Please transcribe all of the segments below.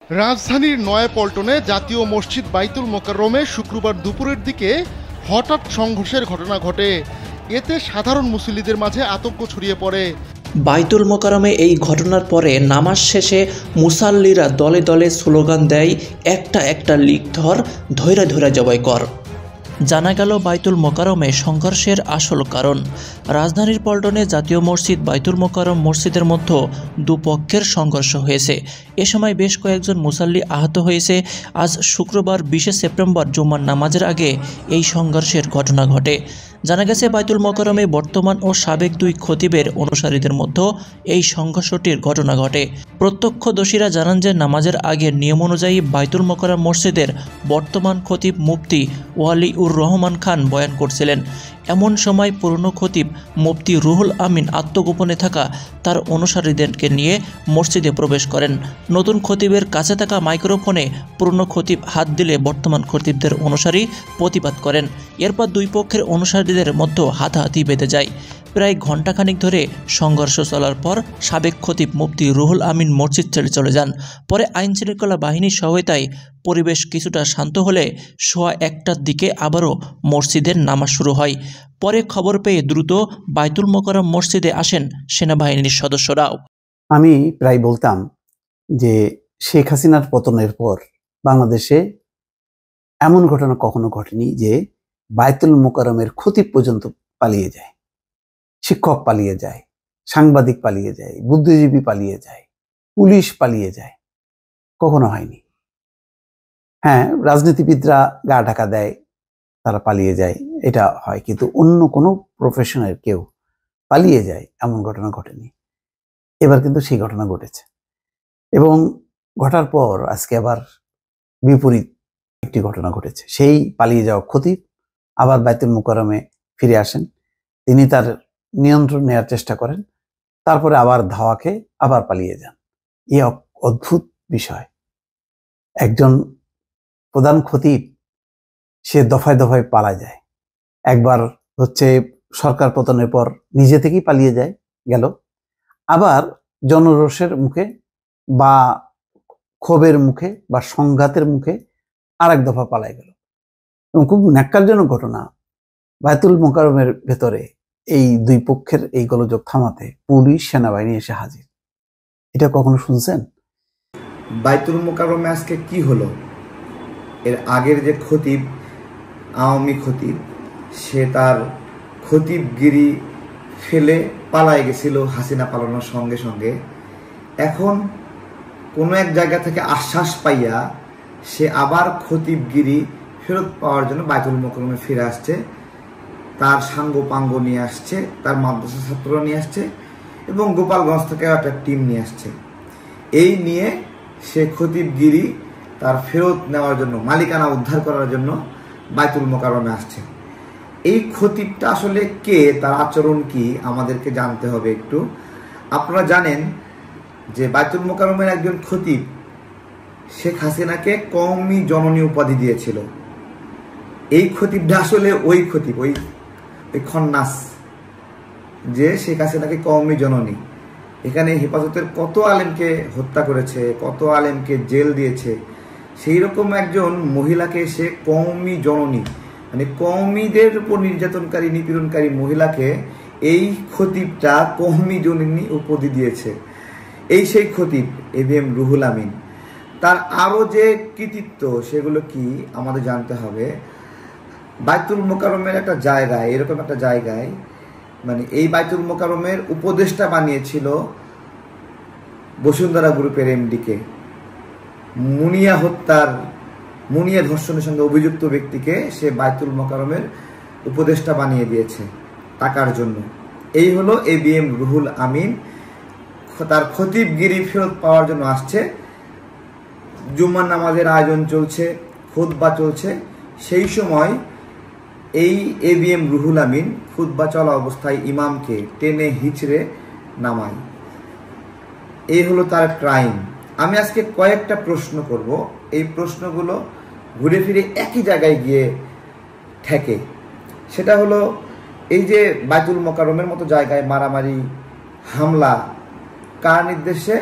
রাজধানীর নয়াপল্টনে জাতীয় মসজিদ বাইতুল মোকাররমে শুক্রবার দুপুরের দিকে হঠাৎ সংঘর্ষের ঘটনা ঘটে। এতে সাধারণ মুসল্লিদের মাঝে আতঙ্ক ছড়িয়ে পড়ে। বাইতুল মোকাররমে এই ঘটনার পরে নামাজ শেষে মুসাল্লিরা দলে দলে স্লোগান দেয়, একটা একটা লিক ধর, ধৈরা ধৈরা জবাই কর। জানা গেল বাইতুল মোকাররমে সংঘর্ষের আসল কারণ। রাজধানীর পল্টনে জাতীয় মসজিদ বাইতুল মোকাররম মসজিদের মধ্যে দুপক্ষের সংঘর্ষ হয়েছে। এ সময় বেশ কয়েকজন মুসাল্লি আহত হয়েছে। আজ শুক্রবার 20 সেপ্টেম্বর জুমার নামাজের আগে এই সংঘর্ষের ঘটনা ঘটে। জানা গেছে বাইতুল মোকাররমে বর্তমান ও সাবেক দুই খতিবের অনুসারীদের মধ্যে এই সংঘর্ষটির ঘটনা ঘটে। প্রত্যক্ষদর্শীরা জানান যে নামাজের আগে নিয়ম অনুযায়ী বাইতুল মোকাররম মসজিদের বর্তমান খতিব মুফতি ওয়ালিউর রহমান খান বয়ান করছিলেন। এমন সময় পুরনো খতিব মুফতি রুহুল আমিন আত্মগোপনে থাকা তার অনুসারীদেরকে নিয়ে মসজিদে প্রবেশ করেন। নতুন খতিবের কাছে থাকা মাইক্রোফোনে পুরনো খতিব হাত দিলে বর্তমান খতিবদের অনুসারী প্রতিবাদ করেন। এরপর দুই পক্ষের অনুসারীদের মধ্যে হাতাহাতি বেঁধে যায়। প্রায় ঘণ্টাখানিক ধরে সংঘর্ষ চলার পর সাবেক খতিব মুফতি রুহুল আমিন মসজিদ ছেড়ে চলে যান। পরে আইনশৃঙ্খলা বাহিনীর সহায়তায় পরিবেশ কিছুটা শান্ত হলে 1:15টার দিকে আবারও মসজিদের নামাজ শুরু হয়। পরে খবর পেয়ে দ্রুত বাইতুল মোকাররম মসজিদে আসেন সেনাবাহিনীর সদস্যরাও। আমি প্রায় বলতাম যে শেখ হাসিনার পতনের পর বাংলাদেশে এমন ঘটনা কখনো ঘটেনি যে বাইতুল মোকাররমের খতিব পর্যন্ত পালিয়ে যায়, শিক্ষক পালিয়ে যায়, সাংবাদিক পালিয়ে যায়, বুদ্ধিজীবী পালিয়ে যায়, পুলিশ পালিয়ে যায়, কখনো হয়নি। হ্যাঁ, রাজনীতিবিদরা গা ঢাকা দেয়, তারা পালিয়ে যায়, এটা হয়, কিন্তু অন্য কোনো প্রফেশনের কেউ পালিয়ে যায় এমন ঘটনা ঘটেনি। এবার কিন্তু সেই ঘটনা ঘটেছে এবং ঘটার পর আজকে আবার বিপরীত একটি ঘটনা ঘটেছে। সেই পালিয়ে যাওয়া খতিব আবার বাইতুল মোকাররমে ফিরে আসেন। তিনি তার নিয়ন্ত্রণ নেওয়ার চেষ্টা করেন, তারপরে আবার ধাওয়া খেয়ে আবার পালিয়ে যান। এই অদ্ভুত বিষয়। একজন প্রধান খতিব সে দফায় দফায় পালা যায়। একবার হচ্ছে সরকার পতনের পর নিজে থেকেই পালিয়ে গেল, আবার জনরোষের মুখে বা ক্ষোভের মুখে বা সংঘাতের মুখে আরেক দফা পালাই গেল। এবং খুব ন্যাক্কারজনক ঘটনা, বাইতুল মোকাররমের ভেতরে এই দুই পক্ষের এই গোলযোগ থামাতে পুলিশ সেনাবাহিনী এসে হাজির। এটা কখনো শুনছেন? বাইতুল মোকাররমে আজকে কি হলো? এর আগের যে খতিব, আওয়ামী খতিব, সে তার খতিবগিরি ফেলে পালায় গেছিল হাসিনা পালানোর সঙ্গে সঙ্গে। এখন কোনো এক জায়গা থেকে আশ্বাস পাইয়া সে আবার খতিবগিরি ফেরত পাওয়ার জন্য বাইতুল মোকাররমে ফিরে আসছে। তার সাঙ্গ পাঙ্গ নিয়ে আসছে, তার মাদ্রাসা ছাত্র নিয়ে আসছে এবং গোপালগঞ্জ থেকে একটা টিম নিয়ে আসছে। এই নিয়ে সে খতিবগিরি তার ফেরত নেওয়ার জন্য, মালিকানা উদ্ধার করার জন্য বাইতুল মোকাররমে আসছে। এই খতিবটা আসলে কে, তার আচরণ কি আমাদেরকে জানতে হবে একটু। আপনারা জানেন যে বাইতুল মোকাররমের একজন খতিব শেখ হাসিনাকে কওমি জননী উপাধি দিয়েছিল। এই খতিবটা আসলে ওই খতিব, ওই খন্নাস যে শেখ হাসিনাকে কওমি জননী, এখানে হেফাজতের কত আলেমকে হত্যা করেছে, কত আলেমকে জেল দিয়েছে, সেই রকম একজন মহিলাকে সে কওমি জননী, মানে কওমিদের উপর নির্যাতনকারী নিপীড়নকারী মহিলাকে এই খতিবটা কওমি জননী উপাধি দিয়েছে। এই সেই খতিব এবিএম রুহুল আমিন। তার আরও যে কৃতিত্ব সেগুলো কি আমাদের জানতে হবে। বাইতুল মোকাররমের একটা জায়গায়, এরকম একটা জায়গায়, মানে এই বাইতুল মোকাররমের উপদেষ্টা বানিয়েছিল বসুন্ধরা গ্রুপের এমডিকে। মুনিয়া ধর্ষণের সঙ্গে অভিযুক্ত ব্যক্তিকে সে বাইতুল মোকাররমের উপদেষ্টা বানিয়ে দিয়েছে টাকার জন্য। এই হলো এবিএম রুহুল আমিন। তার খতিবগিরি ফেরত পাওয়ার জন্য আসছে। জুম্মার নামাজের আয়োজন চলছে, খুতবা চলছে, সেই সময় এই এবিএম রুহুল আমিন খুতবা চলা অবস্থায় ইমামকে টেনে হিচড়ে নামায়। এই হলো তার ক্রাইম। আমি আজকে কয়েকটা প্রশ্ন করব, এই প্রশ্নগুলো ঘুরে ফিরে একই জায়গায় গিয়ে ঠেকে। সেটা হলো, এই যে বাইতুল মোকাররমের মতো জায়গায় মারামারি, হামলা কার নির্দেশে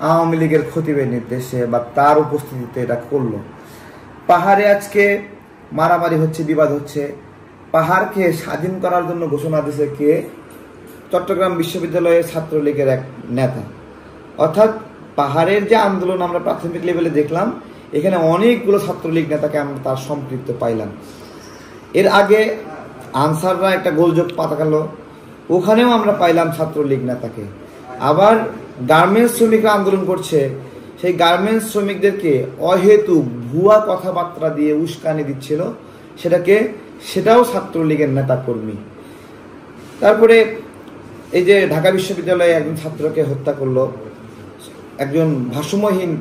আওয়ামী লীগের খতিবের নির্দেশে বা তার উপস্থিতিতে এটা করলো। পাহাড়ে আজকে মারামারি হচ্ছে, বিবাদ হচ্ছে। পাহাড়কে স্বাধীন করার জন্য ঘোষণা দিয়েছে কে? চট্টগ্রাম বিশ্ববিদ্যালয়ের ছাত্রলীগের এক নেতা। অর্থাৎ পাহাড়ের যে আন্দোলন আমরা প্রাথমিক লেভেলে দেখলাম, এখানে অনেকগুলো ছাত্রলীগ নেতাকে আমরা তার সম্পৃক্ত পাইলাম। এর আগে আনসাররা একটা গোলযোগ পাতাকালো, ওখানেও আমরা পাইলাম ছাত্রলীগ নেতাকে। আবার গার্মেন্টস শ্রমিকরা আন্দোলন করছে, সেই গার্মেন্টস শ্রমিকদেরকে অহেতুক ভুয়া কথাবার্তা দিয়ে উস্কানি দিচ্ছিল, সেটাও ছাত্রলীগের নেতা কর্মী। তারপরে এই যে ঢাকা বিশ্ববিদ্যালয়ে একজন ছাত্রকে হত্যা করলো, একজন ভারসাম্যহীন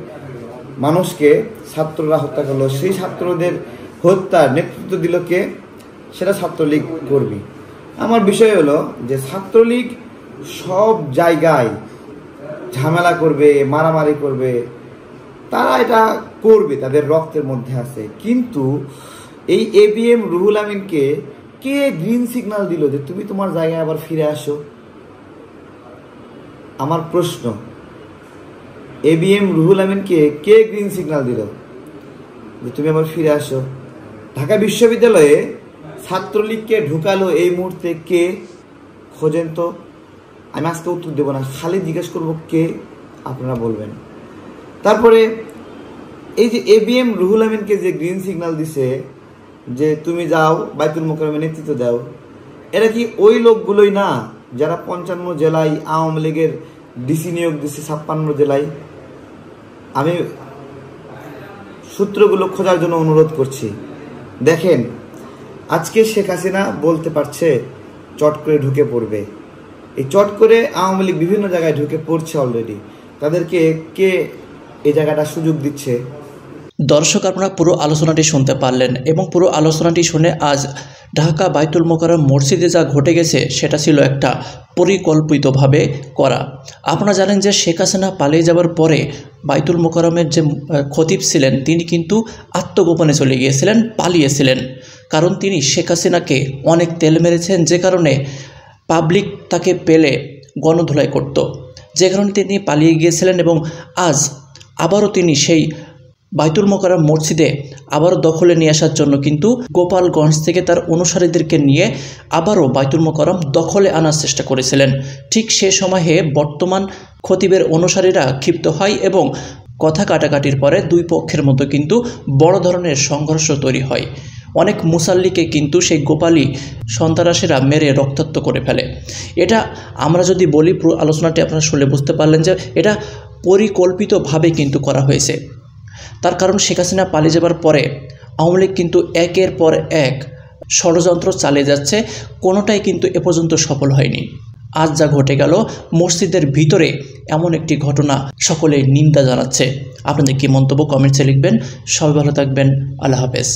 মানুষকে ছাত্ররা হত্যা করলো, সেই ছাত্রদের হত্যার নেতৃত্ব দিল কে? সেটা ছাত্রলীগ কর্মী। আমার বিষয় হলো যে ছাত্রলীগ সব জায়গায় ঝামেলা করবে, মারামারি করবে, তারা এটা করবে, তাদের রক্তের মধ্যে আছে। কিন্তু এই ABM রুহুল আমিনকে কে গ্রিন সিগন্যাল দিল যে তুমি তোমার জায়গায় আবার ফিরে আসো? আমার প্রশ্ন, ABM রুহুল আমিনকে কে গ্রিন সিগন্যাল দিল যে তুমি আবার ফিরে আসো? ঢাকা বিশ্ববিদ্যালয়ে ছাত্রলীগকে ঢুকালো এই মুহূর্তে কে? খোঁজেন তো। আমি আজকে উত্তর দেবো না, খালি জিজ্ঞেস করবো কে, আপনারা বলবেন। তারপরে এই যে ABM রুহুল আমিনকে যে গ্রিন সিগন্যাল দিছে যে তুমি যাও বাইতুল মোকাররমে নেতৃত্ব দাও, এরা কি ওই লোকগুলোই না যারা 55 জেলায় আওয়ামী লীগের ডিসি নিয়োগ দিচ্ছে? 56 জেলায়। আমি সূত্রগুলো খোঁজার জন্য অনুরোধ করছি। দেখেন, আজকে শেখ হাসিনা বলতে পারছে চট করে ঢুকে পড়বে। এই চট করে আওয়ামী লীগ বিভিন্ন জায়গায় ঢুকে পড়ছে অলরেডি। তাদেরকে কে এই জায়গাটা সুযোগ দিচ্ছে? দর্শক, আপনারা পুরো আলোচনাটি শুনতে পারলেন এবং পুরো আলোচনাটি শুনে আজ ঢাকা বাইতুল মোকাররম মসজিদে যা ঘটে গেছে সেটা ছিল একটা পরিকল্পিতভাবে করা। আপনারা জানেন যে শেখ হাসিনা পালিয়ে যাওয়ার পরে বাইতুল মোকাররমের যে খতিব ছিলেন তিনি কিন্তু আত্মগোপনে চলে গিয়েছিলেন, পালিয়েছিলেন। কারণ তিনি শেখ হাসিনাকে অনেক তেল মেরেছেন, যে কারণে পাবলিক তাকে পেলে গণধোলাই করত, যে কারণে তিনি পালিয়ে গিয়েছিলেন। এবং আজ আবারও তিনি সেই বাইতুল মোকাররম মসজিদে আবারও দখলে নিয়ে আসার জন্য কিন্তু গোপালগঞ্জ থেকে তার অনুসারীদেরকে নিয়ে আবারও বাইতুল মোকাররম দখলে আনার চেষ্টা করেছিলেন। ঠিক সে সময়ে বর্তমান খতিবের অনুসারীরা ক্ষিপ্ত হয় এবং কথা কাটাকাটির পরে দুই পক্ষের মধ্যে কিন্তু বড় ধরনের সংঘর্ষ তৈরি হয়। অনেক মুসাল্লিকে কিন্তু সেই গোপালী সন্ত্রাসীরা মেরে রক্তাক্ত করে ফেলে। এটা আমরা যদি বলি, পুরো আলোচনাটি আপনারা শুনলে বুঝতে পারলেন যে এটা পরিকল্পিতভাবে কিন্তু করা হয়েছে। তার কারণ শেখ হাসিনা পালিয়ে যাবার পরে আওয়ামী লীগ কিন্তু একের পর এক ষড়যন্ত্র চালিয়ে যাচ্ছে, কোনোটাই কিন্তু এ পর্যন্ত সফল হয়নি। আজ যা ঘটে গেল মসজিদের ভিতরে, এমন একটি ঘটনা সকলে নিন্দা জানাচ্ছে। আপনাদের কি মন্তব্য কমেন্টসে লিখবেন। সবাই ভালো থাকবেন। আল্লাহ হাফেজ।